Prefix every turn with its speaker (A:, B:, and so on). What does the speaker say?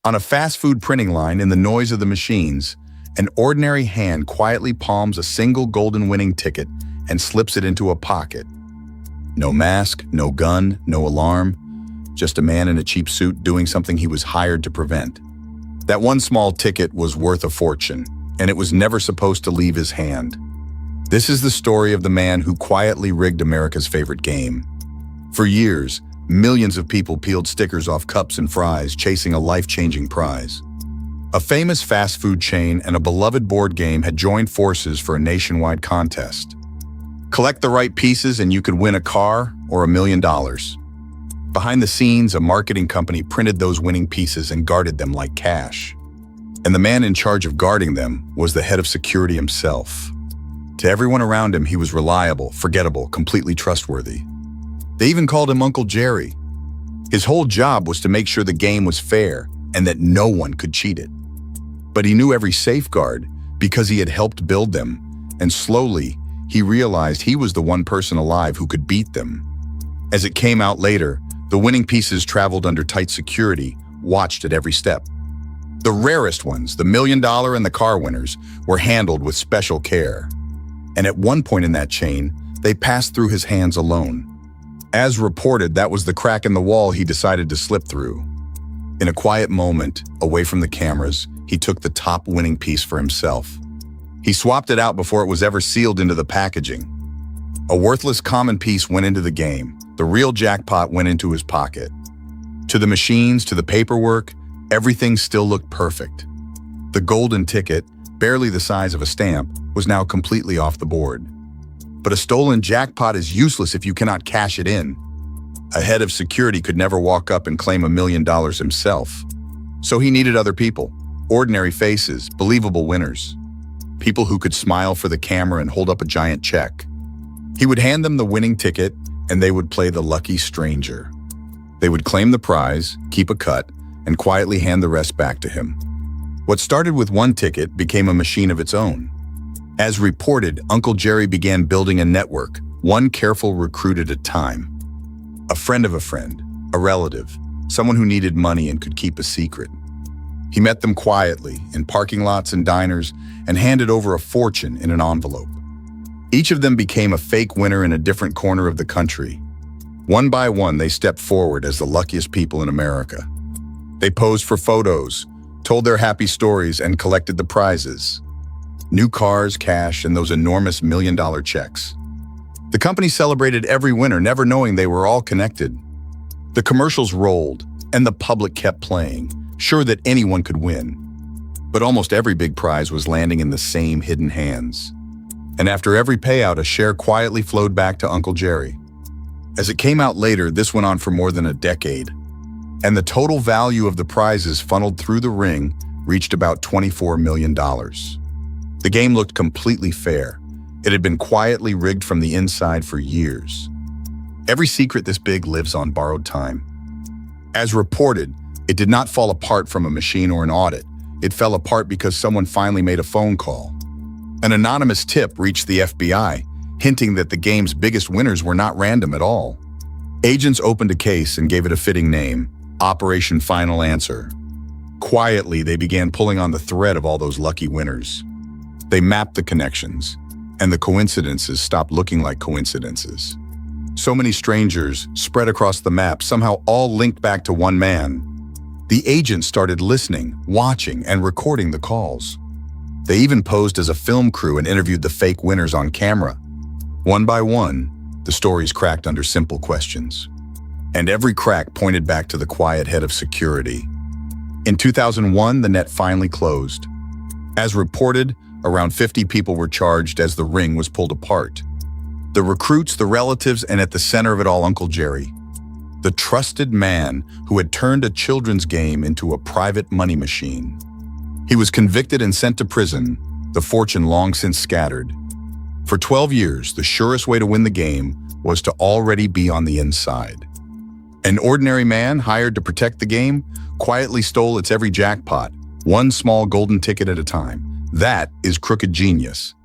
A: On a fast food printing line, in the noise of the machines, an ordinary hand quietly palms a single golden winning ticket and slips it into a pocket. No mask, no gun, no alarm, just a man in a cheap suit doing something he was hired to prevent. That one small ticket was worth a fortune, and it was never supposed to leave his hand. This is the story of the man who quietly rigged America's favorite game. For years, millions of people peeled stickers off cups and fries, chasing a life-changing prize. A famous fast food chain and a beloved board game had joined forces for a nationwide contest. Collect the right pieces and you could win a car or $1 million. Behind the scenes, a marketing company printed those winning pieces and guarded them like cash. And the man in charge of guarding them was the head of security himself. To everyone around him, he was reliable, forgettable, completely trustworthy. They even called him Uncle Jerry. His whole job was to make sure the game was fair and that no one could cheat it. But he knew every safeguard because he had helped build them, and slowly, he realized he was the one person alive who could beat them. As it came out later, the winning pieces traveled under tight security, watched at every step. The rarest ones, the $1 million and the car winners, were handled with special care. And at one point in that chain, they passed through his hands alone. As reported, that was the crack in the wall he decided to slip through. In a quiet moment, away from the cameras, he took the top winning piece for himself. He swapped it out before it was ever sealed into the packaging. A worthless common piece went into the game. The real jackpot went into his pocket. To the machines, to the paperwork, everything still looked perfect. The golden ticket, barely the size of a stamp, was now completely off the board. But a stolen jackpot is useless if you cannot cash it in. A head of security could never walk up and claim $1 million himself. So he needed other people, ordinary faces, believable winners. People who could smile for the camera and hold up a giant check. He would hand them the winning ticket, and they would play the lucky stranger. They would claim the prize, keep a cut, and quietly hand the rest back to him. What started with one ticket became a machine of its own. As reported, Uncle Jerry began building a network, one careful recruit at a time. A friend of a friend, a relative, someone who needed money and could keep a secret. He met them quietly, in parking lots and diners, and handed over a fortune in an envelope. Each of them became a fake winner in a different corner of the country. One by one, they stepped forward as the luckiest people in America. They posed for photos, told their happy stories, and collected the prizes. New cars, cash, and those enormous $1 million checks. The company celebrated every winner, never knowing they were all connected. The commercials rolled, and the public kept playing, sure that anyone could win. But almost every big prize was landing in the same hidden hands. And after every payout, a share quietly flowed back to Uncle Jerry. As it came out later, this went on for more than a decade. And the total value of the prizes funneled through the ring reached about $24 million. The game looked completely fair. It had been quietly rigged from the inside for years. Every secret this big lives on borrowed time. As reported, it did not fall apart from a machine or an audit. It fell apart because someone finally made a phone call. An anonymous tip reached the FBI, hinting that the game's biggest winners were not random at all. Agents opened a case and gave it a fitting name, Operation Final Answer. Quietly, they began pulling on the thread of all those lucky winners. They mapped the connections, and the coincidences stopped looking like coincidences. So many strangers, spread across the map, somehow all linked back to one man. The agents started listening, watching, and recording the calls. They even posed as a film crew and interviewed the fake winners on camera. One by one, the stories cracked under simple questions. And every crack pointed back to the quiet head of security. In 2001, the net finally closed. As reported, around 50 people were charged as the ring was pulled apart. The recruits, the relatives, and at the center of it all, Uncle Jerry. The trusted man who had turned a children's game into a private money machine. He was convicted and sent to prison, the fortune long since scattered. For 12 years, the surest way to win the game was to already be on the inside. An ordinary man hired to protect the game quietly stole its every jackpot, one small golden ticket at a time. That is crooked genius.